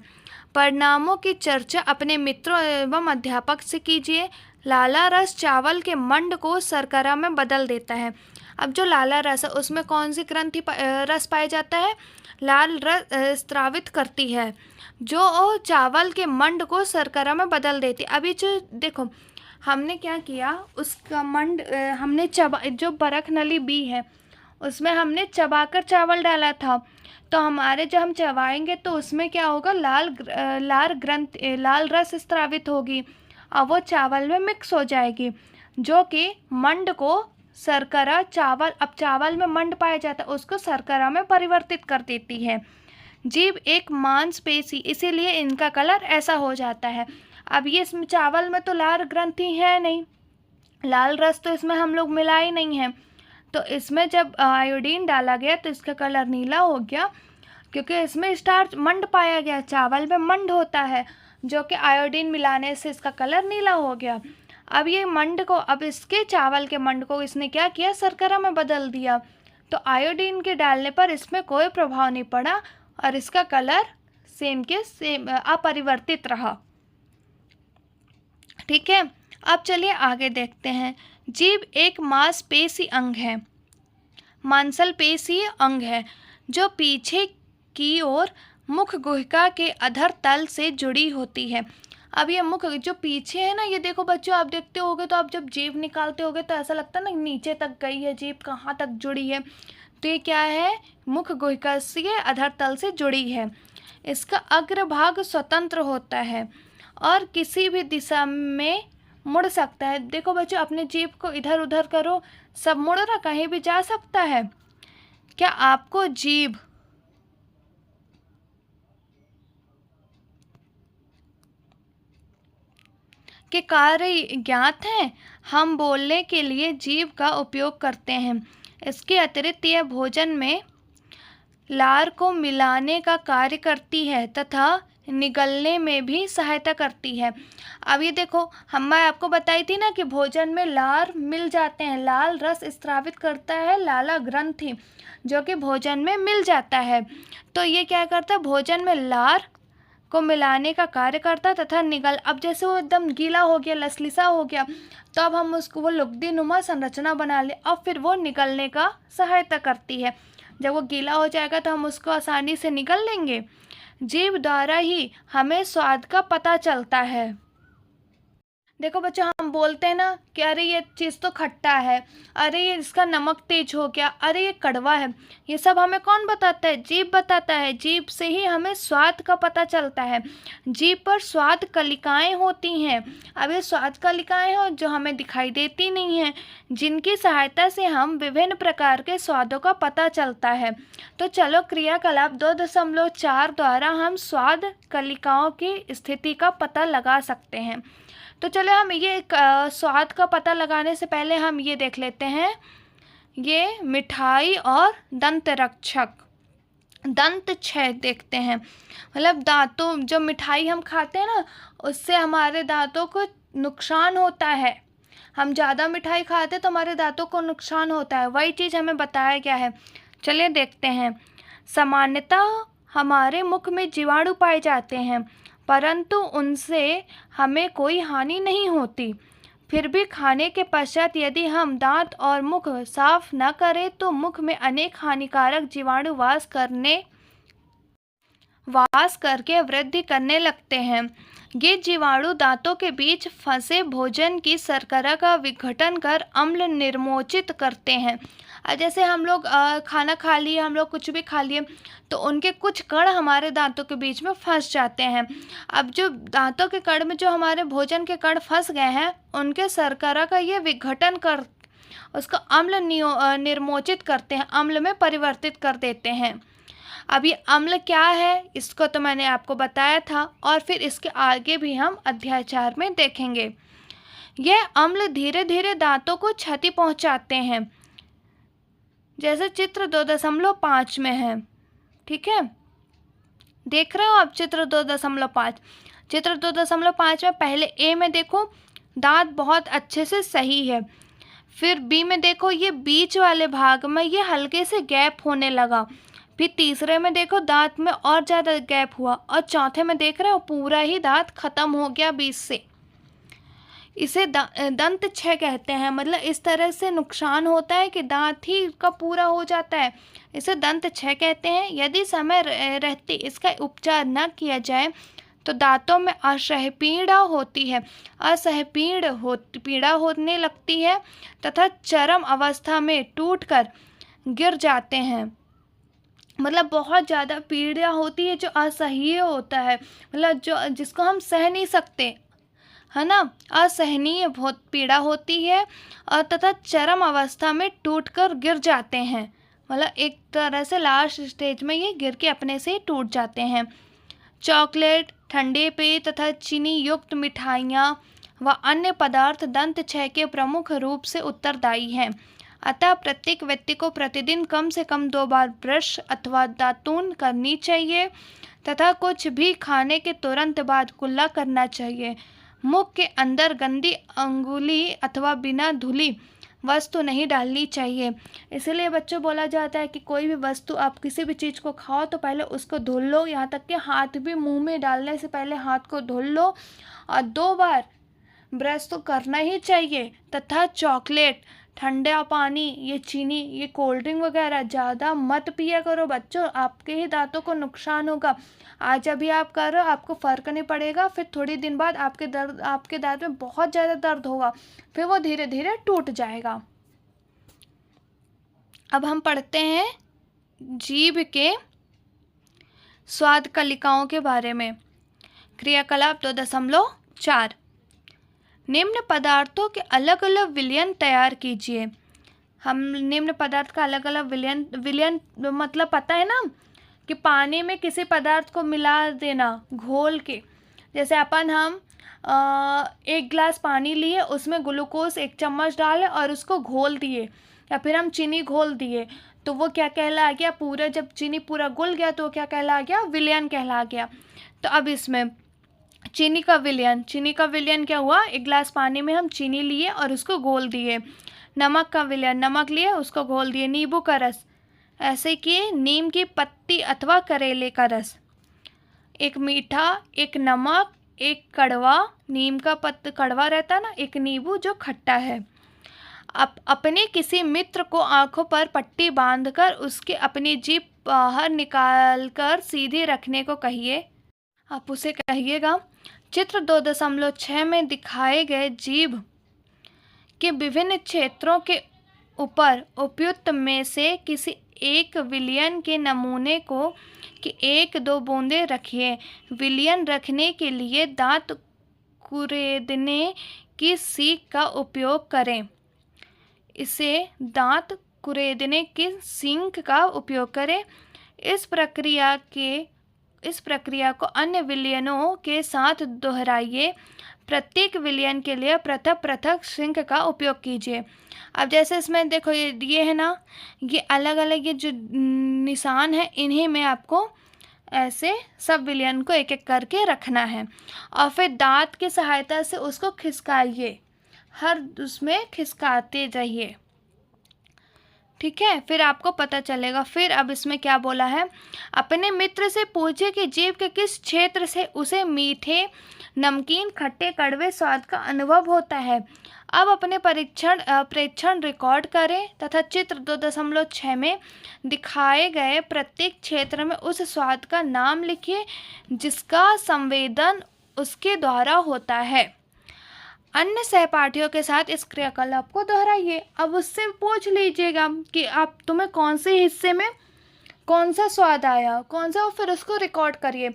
परिणामों की चर्चा अपने मित्रों एवं अध्यापक से कीजिए। लाला रस चावल के मंड को शर्करा में बदल देता है। अब जो लाला रस है उसमें कौन सी ग्रंथि रस पाया जाता है? लाल रस स्रावित करती है जो चावल के मंड को शर्करा में बदल देती है। अभी जो देखो हमने क्या किया, उसका मंड हमने जो परख नली बी है उसमें हमने चबाकर चावल डाला था, तो हमारे जब हम चबाएंगे तो उसमें क्या होगा, लाल रस स्रावित होगी और वो चावल में मिक्स हो जाएगी जो कि मंड को शर्करा चावल में मंड पाया जाता है उसको शर्करा में परिवर्तित कर देती है। जीभ एक मांसपेशी, इसीलिए इनका कलर ऐसा हो जाता है। अब ये इसमें चावल में तो लाल ग्रंथि है नहीं, लाल रस तो इसमें हम लोग मिला ही नहीं है, तो इसमें जब आयोडीन डाला गया तो इसका कलर नीला हो गया क्योंकि इसमें स्टार्च मंड पाया गया। चावल में मंड होता है जो कि आयोडीन मिलाने से इसका कलर नीला हो गया। अब ये मंड को, अब इसके चावल के मंड को इसने क्या किया, शर्करा में बदल दिया, तो आयोडीन के डालने पर इसमें कोई प्रभाव नहीं पड़ा और इसका कलर सेम के सेम अपरिवर्तित रहा। ठीक है, अब चलिए आगे देखते हैं। जीभ एक मांसपेशी अंग है, मांसलपेशीय अंग है जो पीछे की ओर मुख गुहिका के अधर तल से जुड़ी होती है। अब ये मुख जो पीछे है ना, ये देखो बच्चों आप देखते होगे तो आप जब जीभ निकालते होगे तो ऐसा लगता है ना नीचे तक गई है जीभ, कहाँ तक जुड़ी है, तो ये क्या है, मुख गुहिका से अधर तल से जुड़ी है। इसका अग्रभाग स्वतंत्र होता है और किसी भी दिशा में मुड़ सकता है। देखो बच्चों अपने जीभ को इधर उधर करो, सब मुड़ रहा, कहीं भी जा सकता है। क्या आपको जीभ के कार्य ज्ञात हैं? हम बोलने के लिए जीभ का उपयोग करते हैं। इसके अतिरिक्त यह भोजन में लार को मिलाने का कार्य करती है तथा निगलने में भी सहायता करती है। अब ये देखो मैं आपको बताई थी ना कि भोजन में लार मिल जाते हैं, लाल रस स्रावित करता है लाला ग्रंथि जो कि भोजन में मिल जाता है, तो ये क्या करता है, भोजन में लार को मिलाने का कार्य करता है तथा निगल, अब जैसे वो एकदम गीला हो गया, लसलिसा हो गया, तो अब हम उसको वो लुगदी नुमा संरचना बना ले, अब फिर वो निगलने का सहायता करती है। जब वो गीला हो जाएगा तो हम उसको आसानी से निगल लेंगे। जीभ द्वारा ही हमें स्वाद का पता चलता है। देखो बच्चों हम बोलते हैं ना कि अरे ये चीज़ तो खट्टा है, अरे ये इसका नमक तेज हो गया, अरे ये कड़वा है, ये सब हमें कौन बताता है, जीभ बताता है। जीभ से ही हमें स्वाद का पता चलता है। जीभ पर स्वाद कलिकाएं होती हैं। अब ये स्वाद कलिकाएं हो जो हमें दिखाई देती नहीं हैं, जिनकी सहायता से हम विभिन्न प्रकार के स्वादों का पता चलता है। तो चलो क्रियाकलाप 2.4 द्वारा हम स्वाद कलिकाओं की स्थिति का पता लगा सकते हैं। तो चलो हम ये स्वाद का पता लगाने से पहले हम ये देख लेते हैं, ये मिठाई और दंत रक्षक, दंत छय देखते हैं। मतलब दांतों, जो मिठाई हम खाते हैं ना उससे हमारे दांतों को नुकसान होता है। हम ज़्यादा मिठाई खाते तो हमारे दांतों को नुकसान होता है, वही चीज़ हमें बताया गया है। चलिए देखते हैं। सामान्यतः हमारे मुख में जीवाणु पाए जाते हैं परंतु उनसे हमें कोई हानि नहीं होती। फिर भी खाने के पश्चात यदि हम दांत और मुख साफ न करें तो मुख में अनेक हानिकारक जीवाणु वास करके वृद्धि करने लगते हैं। ये जीवाणु दांतों के बीच फंसे भोजन की शर्करा का विघटन कर अम्ल निर्मोचित करते हैं। जैसे हम लोग खाना खा लिए, हम लोग कुछ भी खा लिए, तो उनके कुछ कण हमारे दांतों के बीच में फंस जाते हैं। अब जो दांतों के कण में जो हमारे भोजन के कण फंस गए हैं, उनके शर्करा का ये विघटन कर उसको अम्ल निर्मोचित करते हैं, अम्ल में परिवर्तित कर देते हैं। अब ये अम्ल क्या है, इसको तो मैंने आपको बताया था, और फिर इसके आगे भी हम अध्याय 4 में देखेंगे। यह अम्ल धीरे धीरे दांतों को क्षति पहुंचाते हैं, जैसे चित्र 2.5 में है। ठीक है, देख रहे हो आप चित्र 2.5। चित्र 2.5 में पहले ए में देखो दांत बहुत अच्छे से सही है, फिर बी में देखो ये बीच वाले भाग में ये हल्के से गैप होने लगा, फिर तीसरे में देखो दांत में और ज़्यादा गैप हुआ, और चौथे में देख रहे हो पूरा ही दांत खत्म हो गया बीच से। इसे दंत क्षय कहते हैं। मतलब इस तरह से नुकसान होता है कि दांत ही का पूरा हो जाता है, इसे दंत क्षय कहते हैं। यदि समय रहते इसका उपचार न किया जाए तो दांतों में असह्य पीड़ा होती है, पीड़ा होने लगती है तथा चरम अवस्था में टूटकर गिर जाते हैं। मतलब बहुत ज़्यादा पीड़ा होती है, जो असह्य होता है, मतलब जिसको हम सह नहीं सकते, है ना, असहनीय बहुत पीड़ा होती है, और तथा चरम अवस्था में टूटकर गिर जाते हैं। मतलब एक तरह से लास्ट स्टेज में ये गिर के अपने से ही टूट जाते हैं। चॉकलेट, ठंडे पेय तथा चीनी युक्त मिठाइयाँ व अन्य पदार्थ दंत क्षय के प्रमुख रूप से उत्तरदायी हैं। अतः प्रत्येक व्यक्ति को प्रतिदिन कम से कम 2 बार ब्रश अथवा दातून करनी चाहिए तथा कुछ भी खाने के तुरंत बाद कुल्ला करना चाहिए। मुख के अंदर गंदी अंगुली अथवा बिना धुली वस्तु नहीं डालनी चाहिए। इसलिए बच्चों बोला जाता है कि कोई भी वस्तु आप किसी भी चीज़ को खाओ तो पहले उसको धुल लो, यहाँ तक कि हाथ भी मुंह में डालने से पहले हाथ को धुल लो, और 2 बार ब्रश तो करना ही चाहिए। तथा चॉकलेट, ठंडा पानी, ये चीनी, ये कोल्ड ड्रिंक वगैरह ज़्यादा मत पिया करो बच्चों, आपके ही दांतों को नुकसान होगा। आज अभी आप कर रहे हो, आपको फ़र्क नहीं पड़ेगा, फिर थोड़ी दिन बाद आपके दांत में बहुत ज़्यादा दर्द होगा, फिर वो धीरे धीरे टूट जाएगा। अब हम पढ़ते हैं जीभ के स्वाद कलिकाओं के बारे में। क्रियाकलाप 2.4। निम्न पदार्थों के अलग अलग विलयन तैयार कीजिए। हम निम्न पदार्थ का अलग अलग विलयन मतलब पता है ना, कि पानी में किसी पदार्थ को मिला देना घोल के। जैसे हम 1 गिलास पानी लिए, उसमें ग्लूकोज 1 चम्मच डाले और उसको घोल दिए, या फिर हम चीनी घोल दिए, तो वो क्या कहला गया, पूरा जब चीनी पूरा घुल गया तो क्या कहला गया, विलयन कहला गया। तो अब इसमें चीनी का विलयन क्या हुआ, 1 गिलास पानी में हम चीनी लिए और उसको घोल दिए। नमक का विलयन, नमक लिए उसको घोल दिए। नींबू का रस, ऐसे कि नीम की पत्ती अथवा करेले का रस। एक मीठा, एक नमक, एक कड़वा, नीम का पत्ता कड़वा रहता ना, एक नींबू जो खट्टा है। अपने किसी मित्र को आंखों पर पट्टी बांधकर उसके अपनी जीभ बाहर निकालकर सीधी रखने को कहिए। आप उसे कहिएगा। चित्र 2.6 में दिखाए गए जीभ के विभिन्न क्षेत्रों के ऊपर उपयुक्त में से किसी एक विलयन के नमूने को कि 1-2 बूंदें रखिए। विलयन रखने के लिए दांत कुरेदने की सीख का उपयोग करें। इसे दांत कुरेदने की सीख का उपयोग करें। इस प्रक्रिया को अन्य विलयनों के साथ दोहराइए। प्रत्येक विलयन के लिए पृथक पृथक सिंक का उपयोग कीजिए। अब जैसे इसमें देखो ये है ना, ये अलग अलग ये जो निशान है, इन्हीं में आपको ऐसे सब विलयन को एक एक करके रखना है, और फिर दांत की सहायता से उसको खिसकाइए, हर उसमें खिसकाते रहिए। ठीक है, फिर आपको पता चलेगा। फिर अब इसमें क्या बोला है, अपने मित्र से पूछे कि जीभ के किस क्षेत्र से उसे मीठे नमकीन खट्टे कड़वे स्वाद का अनुभव होता है। अब अपने प्रेक्षण रिकॉर्ड करें तथा चित्र 2.6 में दिखाए गए प्रत्येक क्षेत्र में उस स्वाद का नाम लिखिए जिसका संवेदन उसके द्वारा होता है। अन्य सहपाठियों के साथ इस क्रियाकलाप को दोहराइए। अब उससे पूछ लीजिएगा कि आप तुम्हें कौन से हिस्से में कौन सा स्वाद आया, कौन सा, और फिर उसको रिकॉर्ड करिए।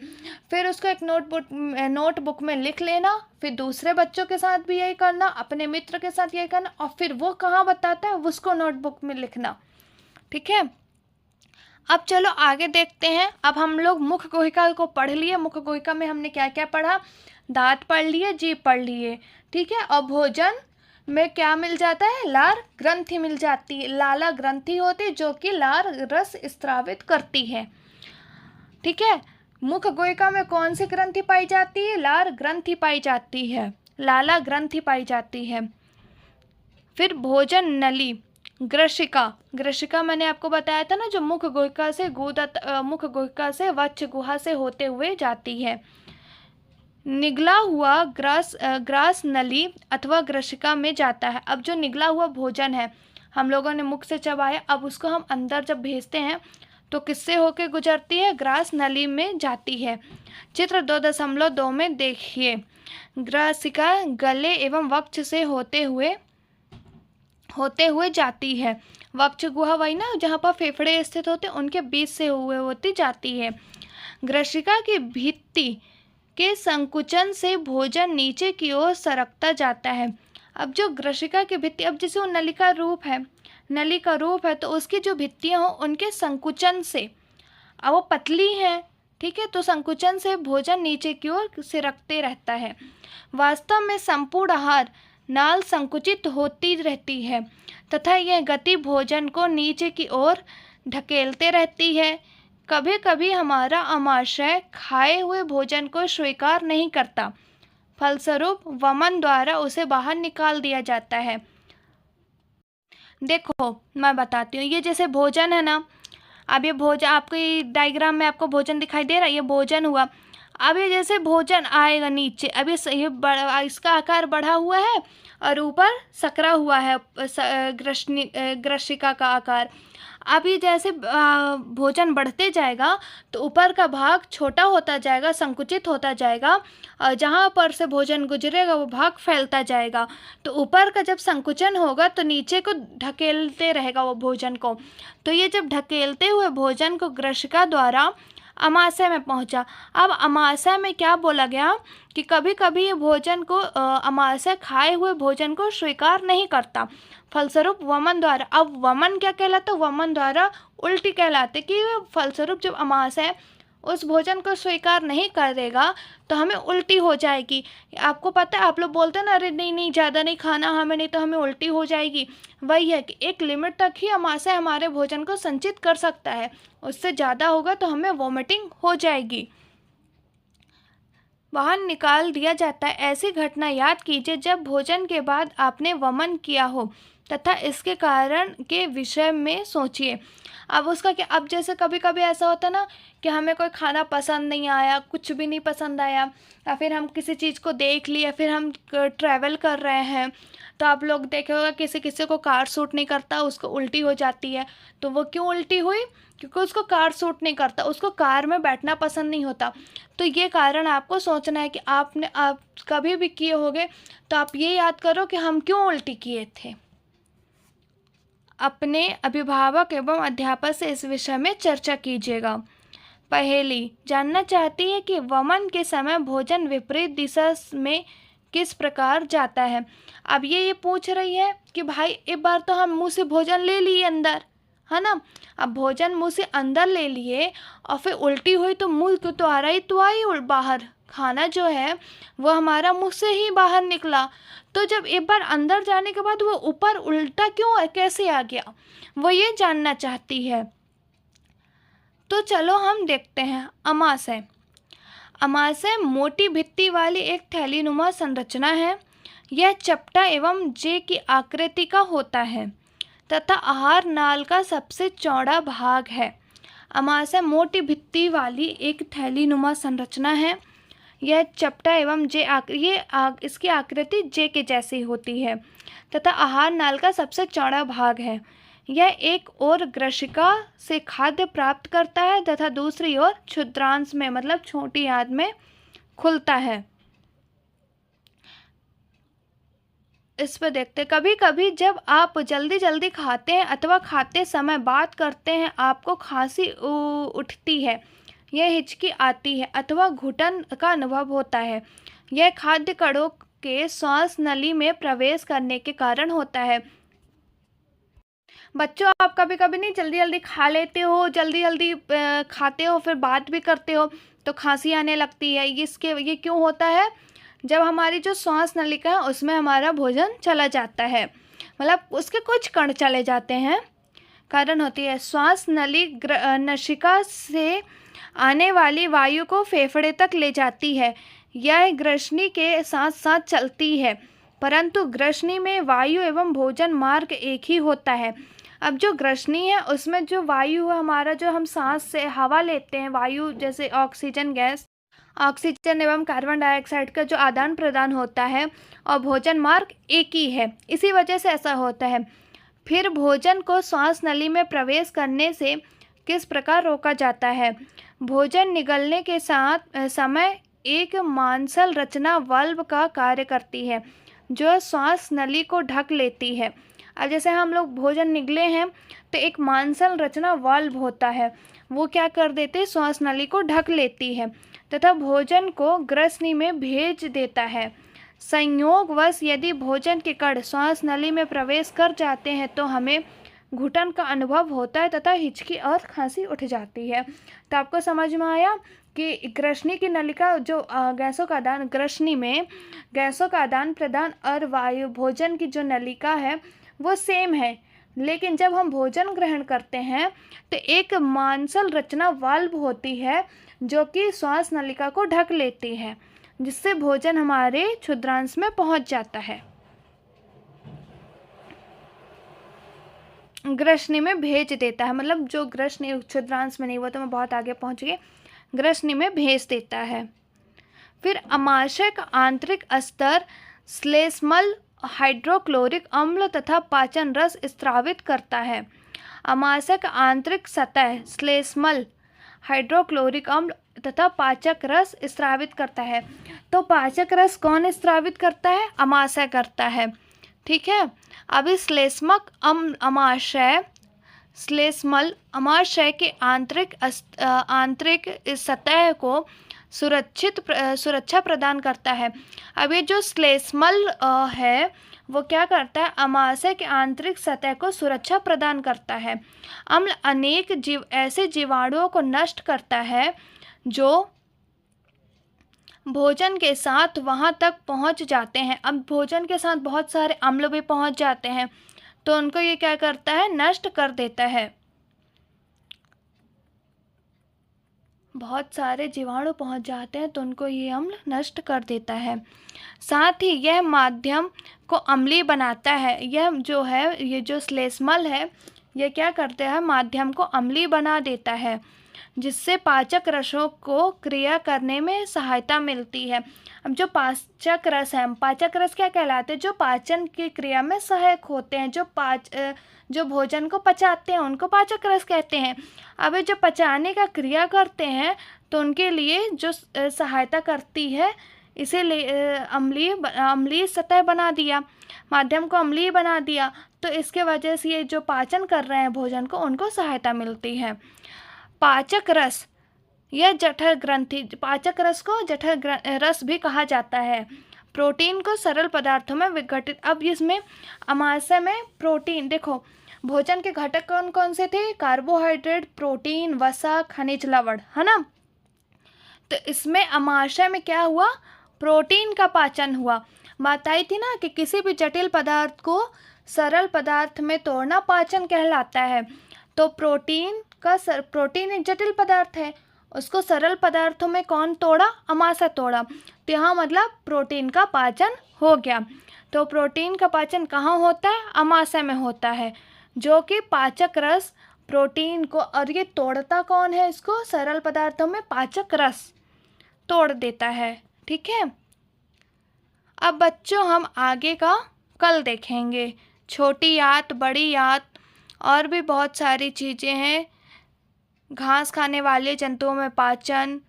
फिर उसको एक नोटबुक में लिख लेना। फिर दूसरे बच्चों के साथ भी यही करना, अपने मित्र के साथ यही करना, और फिर वो कहाँ बताता है उसको नोटबुक में लिखना। ठीक है। अब चलो आगे देखते हैं। अब हम लोग मुख गुहिका को पढ़ लिए। मुख गुहिका में हमने क्या क्या पढ़ा? दांत पढ़ लिए, जीभ पढ़ लिए। ठीक है। और भोजन में क्या मिल जाता है? लार ग्रंथि मिल जाती है, लाला ग्रंथि होती है जो कि लार रस स्रावित करती है। ठीक है। मुख गुहिका में कौन सी ग्रंथि पाई जाती है? लार ग्रंथि पाई जाती है, लाला ग्रंथि पाई जाती है। फिर भोजन नली, ग्रशिका मैंने आपको बताया था ना, जो मुख गुहिका से वक्ष गुहा से होते हुए जाती है। निगला हुआ ग्रास नली अथवा ग्रशिका में जाता है। अब जो निगला हुआ भोजन है हम लोगों ने मुख से चबाया, अब उसको हम अंदर जब भेजते हैं तो किससे होके गुजरती है? ग्रास नली में जाती है। चित्र 2.2 में देखिए, ग्रसिका गले एवं वक्ष से होते हुए जाती है। वक्ष गुहा वही ना जहाँ पर फेफड़े स्थित होते हैं, उनके बीच से होती जाती है। ग्रशिका की भित्ति के संकुचन से भोजन नीचे की ओर सरकता जाता है। अब जो ग्रशिका की भित्ति, अब जैसे वो नली का रूप है तो उसकी जो भित्तियाँ हो उनके संकुचन से, अब वो पतली है, ठीक है, तो संकुचन से भोजन नीचे की ओर सिरकते रहता है। वास्तव में संपूर्ण आहार नाल संकुचित होती रहती है तथा यह गति भोजन को नीचे की ओर ढकेलते रहती है। कभी कभी हमारा आमाशय खाए हुए भोजन को स्वीकार नहीं करता, फलस्वरूप वमन द्वारा उसे बाहर निकाल दिया जाता है। देखो मैं बताती हूँ, ये जैसे भोजन है ना, अब ये भोजन आपके डायग्राम में आपको भोजन दिखाई दे रहा है, ये भोजन हुआ। अब ये जैसे भोजन आएगा नीचे, अब ये इसका आकार बढ़ा हुआ है और ऊपर सकरा हुआ है ग्रशिका का आकार। अब ये जैसे भोजन बढ़ते जाएगा तो ऊपर का भाग छोटा होता जाएगा, संकुचित होता जाएगा, और जहाँ पर से भोजन गुजरेगा वो भाग फैलता जाएगा। तो ऊपर का जब संकुचन होगा तो नीचे को ढकेलते रहेगा वो भोजन को। तो ये जब ढकेलते हुए भोजन को ग्रशिका द्वारा अमाशय में पहुंचा। अब अमाशय में क्या बोला गया कि कभी कभी ये भोजन को अमाशय खाए हुए भोजन को स्वीकार नहीं करता, फलस्वरूप वमन द्वारा। अब वमन क्या कहलाता है? वमन द्वारा उल्टी कहलाते कि फलस्वरूप जब अमाशय उस भोजन को स्वीकार नहीं करेगा तो हमें उल्टी हो जाएगी। आपको पता है, आप लोग बोलते हैं ना, अरे नहीं ज़्यादा नहीं खाना हमें, नहीं तो हमें उल्टी हो जाएगी। वही है कि एक लिमिट तक ही अमाशय हमारे भोजन को संचित कर सकता है, उससे ज़्यादा होगा तो हमें वॉमिटिंग हो जाएगी, बाहर निकाल दिया जाता है। ऐसी घटना याद कीजिए जब भोजन के बाद आपने वमन किया हो तथा इसके कारण के विषय में सोचिए। अब उसका क्या, अब जैसे कभी कभी ऐसा होता है ना कि हमें कोई खाना पसंद नहीं आया, कुछ भी नहीं पसंद आया, या फिर हम किसी चीज़ को देख लिए, फिर हम ट्रैवल कर रहे हैं तो आप लोग देखे होगा किसी को कार सूट नहीं करता, उसको उल्टी हो जाती है। तो वो क्यों उल्टी हुई? क्योंकि उसको कार सूट नहीं करता, उसको कार में बैठना पसंद नहीं होता। तो ये कारण आपको सोचना है कि आप कभी भी किए होंगे तो आप ये याद करो कि हम क्यों उल्टी किए थे। अपने अभिभावक एवं अध्यापक से इस विषय में चर्चा कीजिएगा। पहेली जानना चाहती है कि वमन के समय भोजन विपरीत दिशा में किस प्रकार जाता है। अब ये पूछ रही है कि भाई एक बार तो हम मुंह से भोजन ले लिए अंदर, है ना, अब भोजन मुंह से अंदर ले लिए और फिर उल्टी हुई तो मुंह को तो आ रहा ही, तो आई बाहर, खाना जो है वो हमारा मुंह से ही बाहर निकला। तो जब एक बार अंदर जाने के बाद वो ऊपर उल्टा क्यों, कैसे आ गया, वो ये जानना चाहती है। तो चलो हम देखते हैं। अमाशय, अमाशय मोटी भित्ति वाली एक थैलीनुमा संरचना है। यह चपटा एवं जे की आकृति का होता है तथा आहार नाल का सबसे चौड़ा भाग है। अमाशय मोटी भित्ति वाली एक थैलीनुमा संरचना है। यह चपटा एवं इसकी आकृति जे के जैसी होती है तथा आहार नाल का सबसे चौड़ा भाग है। यह एक और ग्रशिका से खाद्य प्राप्त करता है तथा दूसरी ओर क्षुद्रांश में मतलब छोटी आंत में खुलता है। इस पर देखते, कभी कभी जब आप जल्दी जल्दी खाते हैं अथवा खाते समय बात करते हैं, आपको खांसी उठती है, यह हिचकी आती है अथवा घुटन का अनुभव होता है। यह खाद्य कणों के श्वास नली में प्रवेश करने के कारण होता है। बच्चों, आप कभी कभी नहीं जल्दी जल्दी खा लेते हो, जल्दी जल्दी खाते हो, फिर बात भी करते हो तो खांसी आने लगती है। ये क्यों होता है? जब हमारी जो श्वास नलिका है उसमें हमारा भोजन चला जाता है, मतलब उसके कुछ कण चले जाते हैं, कारण होती है। श्वास नली नसिका से आने वाली वायु को फेफड़े तक ले जाती है। यह ग्रसनी के साथ साथ चलती है, परंतु ग्रसनी में वायु एवं भोजन मार्ग एक ही होता है। अब जो ग्रसनी है उसमें जो वायु है हमारा, जो हम सांस से हवा लेते हैं, वायु जैसे ऑक्सीजन गैस, ऑक्सीजन एवं कार्बन डाइऑक्साइड का जो आदान प्रदान होता है, और भोजन मार्ग एक ही है, इसी वजह से ऐसा होता है। फिर भोजन को श्वास नली में प्रवेश करने से किस प्रकार रोका जाता है? भोजन निगलने के समय एक मांसल रचना वाल्व का कार्य करती है जो श्वास नली को ढक लेती है। अब जैसे हम लोग भोजन निगले हैं तो एक मांसल रचना वाल्व होता है, वो क्या कर देते हैं, श्वास नली को ढक लेती है तथा भोजन को ग्रसनी में भेज देता है। संयोगवश यदि भोजन के कण श्वास नली में प्रवेश कर जाते हैं तो हमें घुटन का अनुभव होता है तथा हिचकी और खांसी उठ जाती है। तो आपको समझ में आया कि ग्रसनी की नलिका जो ग्रसनी में गैसों का आदान प्रदान और वायु भोजन की जो नलिका है वो सेम है, लेकिन जब हम भोजन ग्रहण करते हैं तो एक मांसल रचना वाल्व होती है जो कि श्वास नलिका को ढक लेती है, जिससे भोजन हमारे क्षुद्रांश में पहुंच जाता है, ग्रसनी में भेज देता है। मतलब जो ग्रसनी क्षुद्रांश में नहीं, वो तो मैं बहुत आगे पहुंच गई, ग्रसनी में भेज देता है। फिर अमाशय का आंतरिक स्तर श्लेष्मल हाइड्रोक्लोरिक अम्ल तथा पाचन रस स्रावित करता है। अमाशय का आंतरिक सतह श्लेष्मल हाइड्रोक्लोरिक अम्ल तथा पाचक रस स्रावित करता है। तो पाचक रस कौन स्रावित करता है? अमाशय करता है, ठीक है। अभी श्लेष्मक अमाशय श्लेष्मल अमाशय के आंतरिक सतह को सुरक्षा प्रदान करता है। अब ये जो श्लेष्मल है वो क्या करता है? अमाशय के आंतरिक सतह को सुरक्षा प्रदान करता है। अम्ल अनेक ऐसे जीवाणुओं को नष्ट करता है जो भोजन के साथ वहां तक पहुंच जाते हैं। अब भोजन के साथ बहुत सारे अम्ल भी पहुंच जाते हैं तो उनको ये क्या करता है? नष्ट कर देता है। बहुत सारे जीवाणु पहुंच जाते हैं तो उनको ये अम्ल नष्ट कर देता है। साथ ही यह माध्यम को अम्लीय बनाता है। यह जो है, ये जो श्लेष्मल है, ये क्या करता है? माध्यम को अम्लीय बना देता है, जिससे पाचक रसों को क्रिया करने में सहायता मिलती है। अब जो पाचक रस है, पाचक रस क्या कहलाते हैं? जो पाचन की क्रिया में सहायक होते हैं, जो भोजन को पचाते हैं उनको पाचक रस कहते हैं। अब जो पचाने का क्रिया करते हैं तो उनके लिए जो सहायता करती है, इसीलिए अम्लीय सतह बना दिया, माध्यम को अम्लीय बना दिया, तो इसके वजह से ये जो पाचन कर रहे हैं भोजन को, उनको सहायता मिलती है। पाचक रस, यह जठर ग्रंथि, पाचक रस को जठर रस भी कहा जाता है। प्रोटीन को सरल पदार्थों में विघटित, अब इसमें अमाशय में प्रोटीन, देखो भोजन के घटक कौन कौन से थे? कार्बोहाइड्रेट, प्रोटीन, वसा, खनिज, लवण, है ना। तो इसमें अमाशय में क्या हुआ? प्रोटीन का पाचन हुआ। बात आई थी ना कि किसी भी जटिल पदार्थ को सरल पदार्थ में तोड़ना पाचन कहलाता है। तो प्रोटीन एक जटिल पदार्थ है, उसको सरल पदार्थों में कौन तोड़ा? अमाशय तोड़ा। तो यहाँ मतलब प्रोटीन का पाचन हो गया। तो प्रोटीन का पाचन कहाँ होता है? अमाशय में होता है, जो कि पाचक रस प्रोटीन को, और ये तोड़ता कौन है इसको? सरल पदार्थों में पाचक रस तोड़ देता है। ठीक है। अब बच्चों हम आगे का कल देखेंगे। छोटी आंत, बड़ी आंत और भी बहुत सारी चीज़ें हैं। घास खाने वाले जंतुओं में पाचन,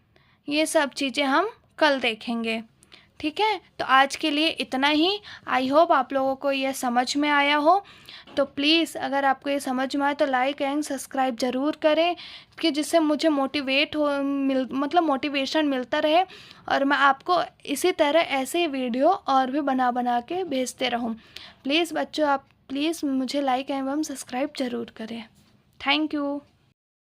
ये सब चीज़ें हम कल देखेंगे। ठीक है, तो आज के लिए इतना ही। आई होप आप लोगों को यह समझ में आया हो। तो प्लीज़ अगर आपको ये समझ में आए तो लाइक एंड सब्सक्राइब ज़रूर करें, कि जिससे मुझे मोटिवेशन मिलता रहे और मैं आपको इसी तरह ऐसे वीडियो और भी बना बना के भेजते रहूं। प्लीज़ बच्चों, आप प्लीज़ मुझे लाइक एवं सब्सक्राइब ज़रूर करें। Thank you.